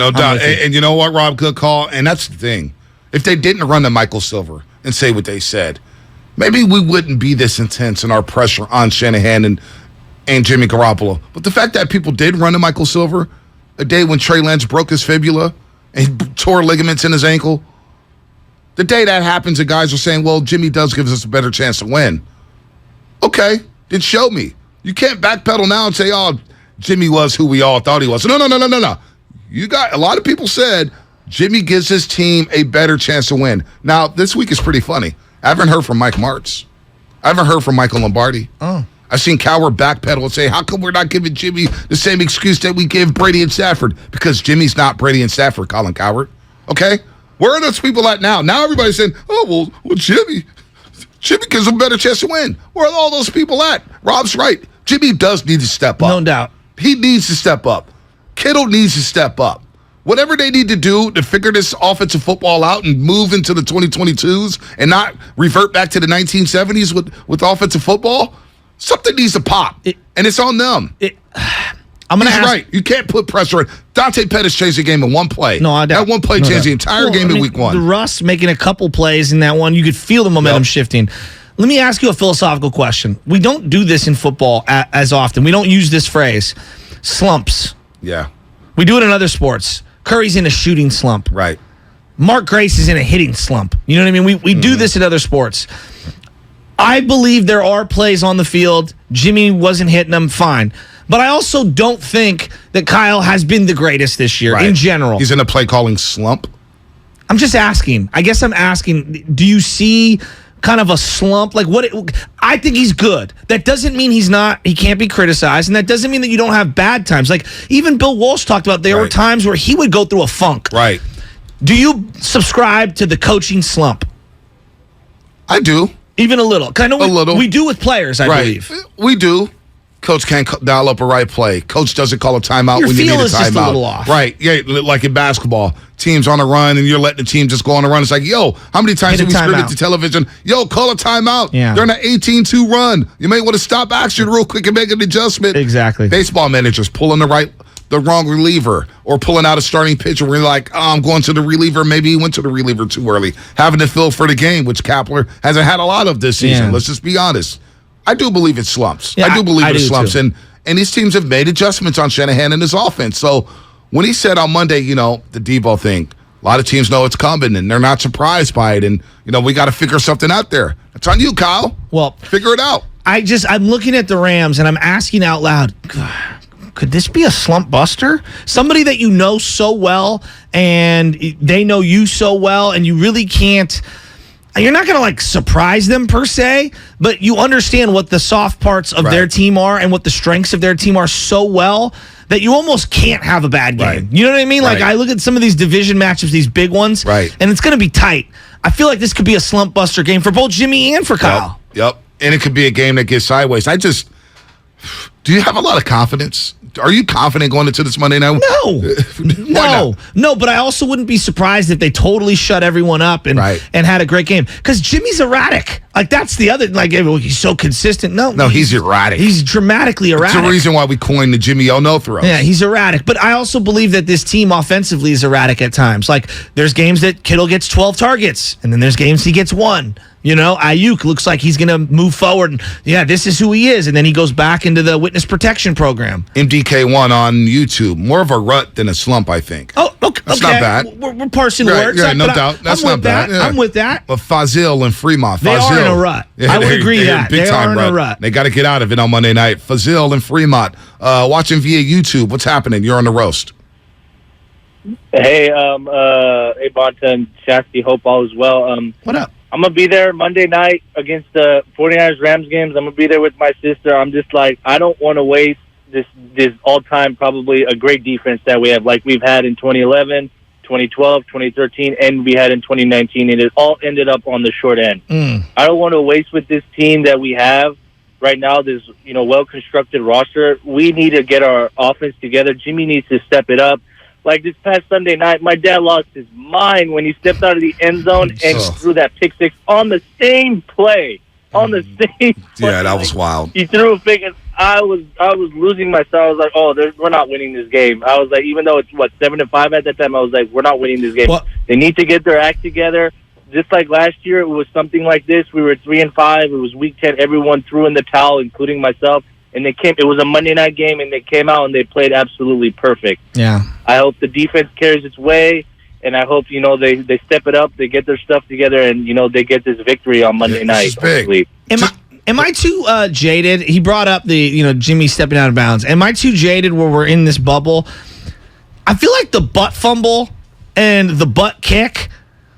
No doubt. And you know what, Rob? Good call. And that's the thing. If they didn't run to Michael Silver and say what they said, maybe we wouldn't be this intense in our pressure on Shanahan and Jimmy Garoppolo. But the fact that people did run to Michael Silver a day when Trey Lance broke his fibula and tore ligaments in his ankle, the day that happens, the guys are saying, well, Jimmy does give us a better chance to win. Okay, then show me. You can't backpedal now and say, oh, Jimmy was who we all thought he was. No. You got a lot of people said Jimmy gives his team a better chance to win. Now, this week is pretty funny. I haven't heard from Mike Martz. I haven't heard from Michael Lombardi. Oh. I've seen Cowher backpedal and say, how come we're not giving Jimmy the same excuse that we give Brady and Stafford? Because Jimmy's not Brady and Stafford, Colin Cowherd. Okay? Where are those people at now? Now everybody's saying, oh, well, Jimmy gives them a better chance to win. Where are all those people at? Rob's right. Jimmy does need to step up. No doubt. He needs to step up. Kittle needs to step up. Whatever they need to do to figure this offensive football out and move into the 2022s and not revert back to the 1970s with offensive football, something needs to pop. And it's on them. He's right. You can't put pressure on. Dante Pettis changed the game in one play. That one play changed the entire game in week one. The Russ making a couple plays in that one, you could feel the momentum shifting. Let me ask you a philosophical question. We don't do this in football as often. We don't use this phrase, slumps. Yeah. We do it in other sports. Curry's in a shooting slump. Right. Mark Grace is in a hitting slump. You know what I mean? We do this in other sports. I believe there are plays on the field. Jimmy wasn't hitting them, fine. But I also don't think that Kyle has been the greatest this year in general. He's in a play calling slump. I'm just asking. I guess I'm asking, do you see kind of a slump? I think he's good. That doesn't mean he can't be criticized, and that doesn't mean that you don't have bad times. Like, even Bill Walsh talked about there were times where he would go through a funk. Right. Do you subscribe to the coaching slump? I do. Even a little. A little. We do with players, I believe. We do. Coach can't dial up a right play. Coach doesn't call a timeout when you need a timeout. Your feel is just a little off. Right. Yeah, like in basketball. Team's on a run, and you're letting the team just go on a run. It's like, yo, how many times have we screamed at the television? Yo, call a timeout. Yeah. They're in an 18-2 run. You may want to stop action real quick and make an adjustment. Exactly. Baseball managers pulling the wrong reliever or pulling out a starting pitcher where you're like, oh, I'm going to the reliever. Maybe he went to the reliever too early. Having to fill for the game, which Kapler hasn't had a lot of this season. Yeah. Let's just be honest. I do believe it slumps. Yeah, I do believe it slumps. Too. And these teams have made adjustments on Shanahan and his offense. So when he said on Monday, the Debo thing, a lot of teams know it's coming and they're not surprised by it. And, we got to figure something out there. It's on you, Kyle. Well, figure it out. I'm looking at the Rams and I'm asking out loud, could this be a slump buster? Somebody that you know so well and they know you so well and you really can't. You're not going to surprise them per se, but you understand what the soft parts of their team are and what the strengths of their team are so well that you almost can't have a bad game. Right. You know what I mean? I look at some of these division matchups, these big ones, and it's going to be tight. I feel like this could be a slump buster game for both Jimmy and for Kyle. Yep. And it could be a game that gets sideways. Do you have a lot of confidence? Are you confident going into this Monday night? No, but I also wouldn't be surprised if they totally shut everyone up and had a great game. Because Jimmy's erratic. That's the other, he's so consistent. No, he's erratic. He's dramatically erratic. It's the reason why we coined the Jimmy no throws. Yeah, he's erratic. But I also believe that this team offensively is erratic at times. There's games that Kittle gets 12 targets, and then there's games he gets 1. Ayuk looks like he's going to move forward. And, this is who he is. And then he goes back into the witness protection program. MDK1 on YouTube. More of a rut than a slump, I think. Oh, okay. That's not bad. We're parsing words. Yeah, no doubt. That's not bad. I'm with that. But Fazil and Fremont. They are in a rut. I would agree that. They are in a rut. They got to get out of it on Monday night. Fazil and Fremont. Watching via YouTube. What's happening? You're on the roast. Hey, Bonta and Shasty. Hope all is well. What up? I'm going to be there Monday night against the 49ers-Rams games. I'm going to be there with my sister. I'm just I don't want to waste this all-time probably a great defense that we have like we've had in 2011, 2012, 2013, and we had in 2019. And it all ended up on the short end. I don't want to waste with this team that we have right now, this well-constructed roster. We need to get our offense together. Jimmy needs to step it up. This past Sunday night, my dad lost his mind when he stepped out of the end zone and threw that pick six on the same play. On the same play. Yeah, that was wild. He threw a pick. And I was losing myself. I was like, oh, we're not winning this game. I was like, even though it's 7-5 at that time, I was like, we're not winning this game. Well, they need to get their act together. Just like last year, it was something like this. We were 3-5. It was week 10. Everyone threw in the towel, including myself. And it was a Monday night game, and they came out and they played absolutely perfect. Yeah. I hope the defense carries its way, and I hope, they step it up, they get their stuff together, and, they get this victory on Monday night. Big. Am I too jaded? He brought up the, Jimmy stepping out of bounds. Am I too jaded where we're in this bubble? I feel like the butt fumble and the butt kick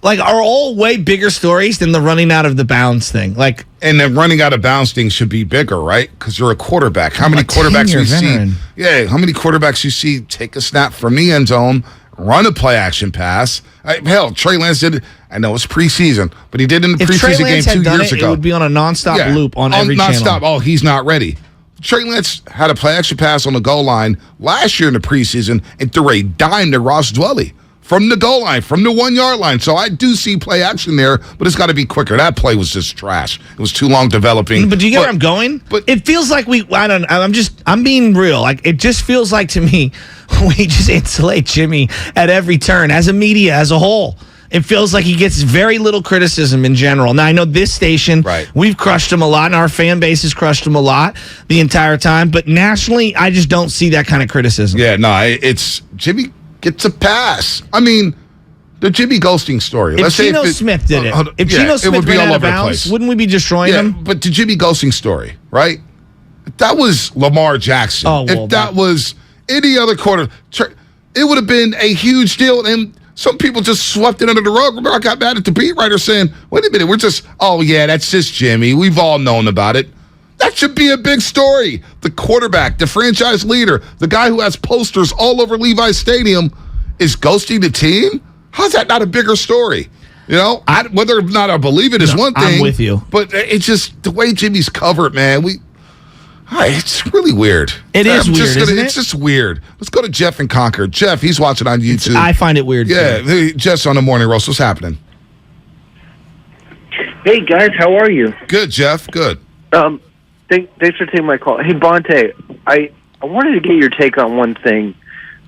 are all way bigger stories than the running out of the bounds thing. And the running out of bounds thing should be bigger, right? Because you're a quarterback. How many quarterbacks you see? Yeah, how many quarterbacks you see take a snap from the end zone, run a play action pass? Hell, Trey Lance did it. I know it's preseason, but he did in the preseason game 2 years ago. It would be on a nonstop loop on every channel. Nonstop. Oh, he's not ready. Trey Lance had a play action pass on the goal line last year in the preseason and threw a dime to Ross Dwelly from the goal line, from the 1 yard line. So I do see play action there, but it's got to be quicker. That play was just trash. It was too long developing. But do you get where I'm going? But it feels like I'm being real. It just feels like to me, we just insulate Jimmy at every turn as a media, as a whole. It feels like he gets very little criticism in general. Now, I know this station, we've crushed him a lot, and our fan base has crushed him a lot the entire time. But nationally, I just don't see that kind of criticism. Yeah, no, it's Jimmy gets a pass. I mean, the Jimmy ghosting story. If Geno Smith did it, if Geno Smith ran out of bounds, wouldn't we be destroying him? But the Jimmy ghosting story, right? If that was Lamar Jackson, if that was any other quarter, it would have been a huge deal. And some people just swept it under the rug. Remember, I got mad at the beat writer saying, wait a minute, that's just Jimmy. We've all known about it. That should be a big story. The quarterback, the franchise leader, the guy who has posters all over Levi's Stadium is ghosting the team? How's that not a bigger story? Whether or not I believe it is one thing. I'm with you. But it's just the way Jimmy's covered, man. It's really weird. It is weird, isn't it? It's just weird. Let's go to Jeff in Concord. Jeff, he's watching on YouTube. I find it weird. Yeah, Jeff's on the morning roast. What's happening? Hey, guys, how are you? Good, Jeff. Good. Thanks for taking my call. Hey, Bonte, I wanted to get your take on one thing.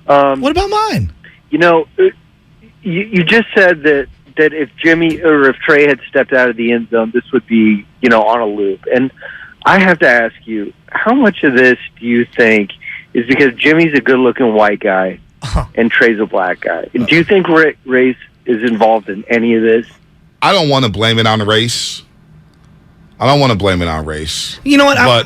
What about mine? You just said that if Jimmy or if Trey had stepped out of the end zone, this would be, on a loop. And I have to ask you, how much of this do you think is because Jimmy's a good-looking white guy and Trey's a black guy? Do you think race is involved in any of this? I don't want to blame it on race. You know what? I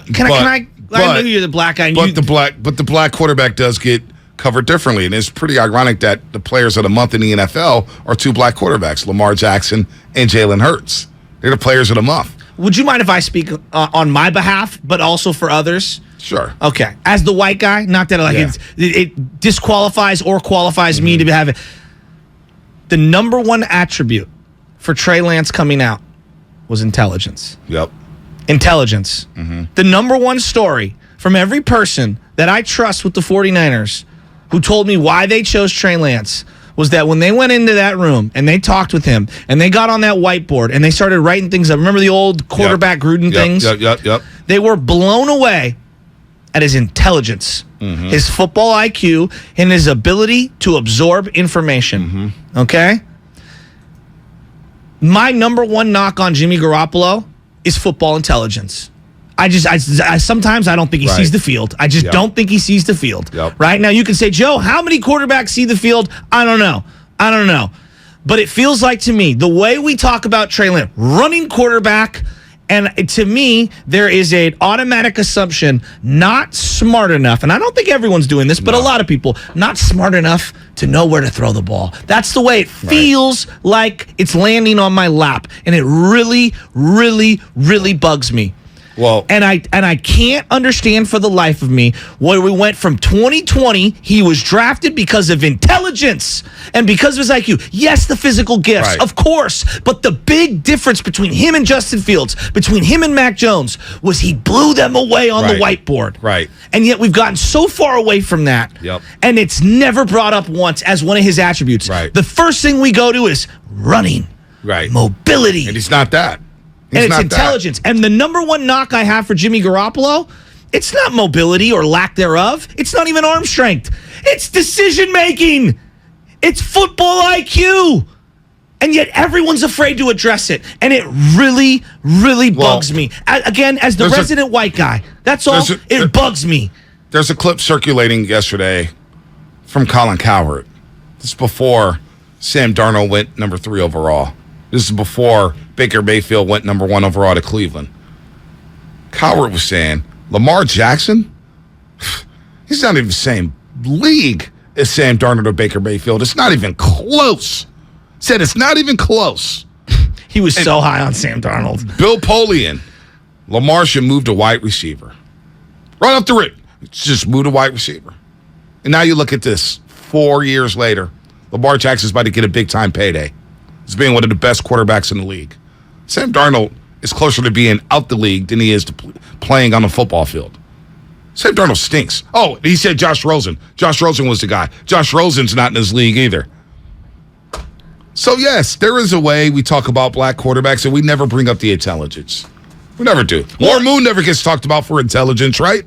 know you're the black guy. But the black quarterback does get covered differently, and it's pretty ironic that the players of the month in the NFL are two black quarterbacks, Lamar Jackson and Jalen Hurts. They're the players of the month. Would you mind if I speak on my behalf, but also for others? Sure. Okay. As the white guy, not that it disqualifies or qualifies me to have it. The number one attribute for Trey Lance coming out was intelligence. Yep. Intelligence. Mm-hmm. The number one story from every person that I trust with the 49ers who told me why they chose Trey Lance was that when they went into that room and they talked with him and they got on that whiteboard and they started writing things up. Remember the old quarterback Gruden things? Yep. They were blown away at his intelligence, his football IQ, and his ability to absorb information. Okay? My number one knock on Jimmy Garoppolo is football intelligence. I sometimes I don't think he sees the field. I just don't think he sees the field. Right now, you can say, Joe, how many quarterbacks see the field? I don't know. But it feels like to me, the way we talk about Trey Lance, running quarterback, and to me, there is an automatic assumption, not smart enough, and I don't think everyone's doing this, but a lot of people, not smart enough to know where to throw the ball. That's the way it feels like it's landing on my lap, and it really, really, really bugs me. Well, and I can't understand for the life of me where we went from 2020. He was drafted because of intelligence and because of his IQ. Yes, the physical gifts, of course, but the big difference between him and Justin Fields, between him and Mac Jones, was he blew them away on the whiteboard. Right. And yet we've gotten so far away from that. And it's never brought up once as one of his attributes. The first thing we go to is running. Mobility. And he's not that. And it's intelligence. And the number one knock I have for Jimmy Garoppolo It's not mobility or lack thereof. It's not even arm strength. It's decision making. It's football IQ. And yet everyone's afraid to address it. And it really, really bugs me. Again, as the resident white guy, that's all. It bugs me. There's a clip circulating yesterday from Colin Cowherd. This is before Sam Darnold went number 3 overall. This is before Baker Mayfield went number 1 overall to Cleveland. Cowherd was saying, Lamar Jackson, he's not even the same league as Sam Darnold or Baker Mayfield. It's not even close. Said it's not even close. He was so high on Sam Darnold. Bill Polian, Lamar should move to wide receiver. Right off the rip, just move to wide receiver. And now you look at this, 4 years later, Lamar Jackson's about to get a big-time payday. He's being one of the best quarterbacks in the league. Sam Darnold is closer to being out the league than he is to playing on the football field. Sam Darnold stinks. Oh, he said Josh Rosen. Josh Rosen was the guy. Josh Rosen's not in this league either. So, yes, there is a way we talk about black quarterbacks, and we never bring up the intelligence. We never do. Warren Moon never gets talked about for intelligence, right?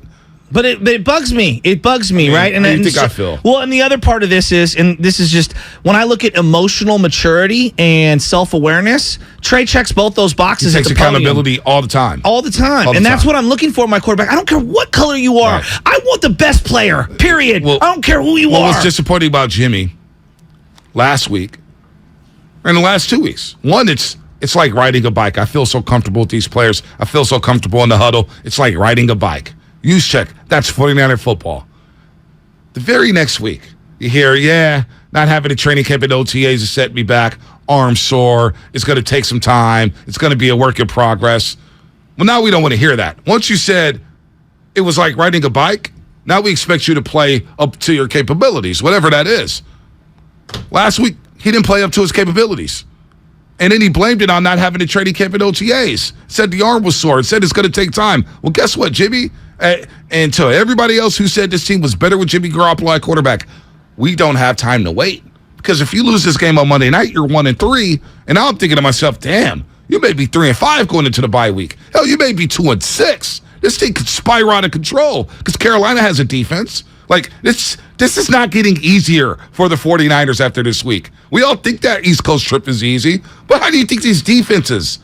But it bugs me. It bugs me, right? And how do you think I feel? Well, and the other part of this is, and this is just, when I look at emotional maturity and self-awareness, Trey checks both those boxes. He takes accountability all the time. All the time. And that's what I'm looking for in my quarterback. I don't care what color you are. Right. I want the best player, period. Well, I don't care who you are. What was disappointing about Jimmy last week, and the last 2 weeks, one, it's like riding a bike. I feel so comfortable with these players. I feel so comfortable in the huddle. It's like riding a bike. Use check. That's 49er football. The very next week, you hear, not having a training camp at OTAs has set me back. Arm sore. It's going to take some time. It's going to be a work in progress. Well, now we don't want to hear that. Once you said it was like riding a bike, now we expect you to play up to your capabilities, whatever that is. Last week, he didn't play up to his capabilities. And then he blamed it on not having a training camp at OTAs. Said the arm was sore. Said it's going to take time. Well, guess what, Jimmy? And to everybody else who said this team was better with Jimmy Garoppolo at quarterback, we don't have time to wait. Because if you lose this game on Monday night, you're 1-3. And now I'm thinking to myself, damn, you may be 3-5 going into the bye week. Hell, you may be 2-6. This thing could spiral out of control because Carolina has a defense. Like, this is not getting easier for the 49ers after this week. We all think that East Coast trip is easy, but how do you think these defenses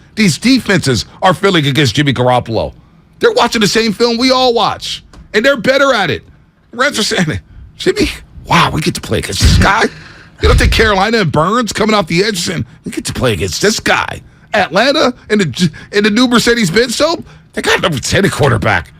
are feeling against Jimmy Garoppolo? They're watching the same film we all watch, and they're better at it. Reds are saying, Jimmy, wow, we get to play against this guy. You don't think Carolina and Burns coming off the edge saying, we get to play against this guy. Atlanta and the new Mercedes-Benz soap, they got number 10 at quarterback.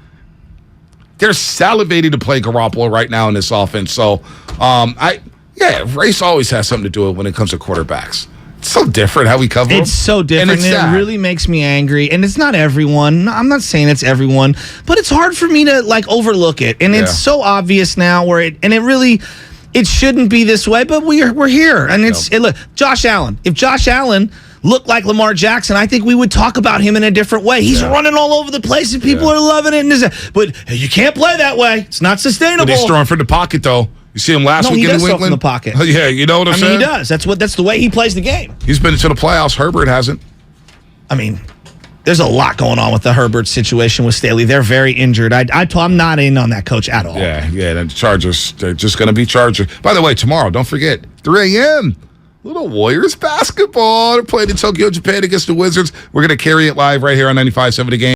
They're salivating to play Garoppolo right now in this offense. So, race always has something to do with when it comes to quarterbacks. It's so different how we cover them. It's so different, and it really makes me angry. And it's not everyone. I'm not saying it's everyone, but it's hard for me to overlook it. And it's so obvious now it shouldn't be this way, but we're here. And look, Josh Allen. If Josh Allen looked like Lamar Jackson, I think we would talk about him in a different way. He's running all over the place, and people are loving it. But you can't play that way. It's not sustainable. But he's throwing from the pocket, though. You see him last week in New England? He does throw from the pocket. Yeah, you know what I'm saying? I mean, he does. That's the way he plays the game. He's been into the playoffs. Herbert hasn't. I mean, there's a lot going on with the Herbert situation with Staley. They're very injured. I'm not in on that coach at all. Yeah. The Chargers, they're just going to be Chargers. By the way, tomorrow, don't forget, 3 a.m., little Warriors basketball. They're playing in Tokyo, Japan against the Wizards. We're going to carry it live right here on 95.7 The Game.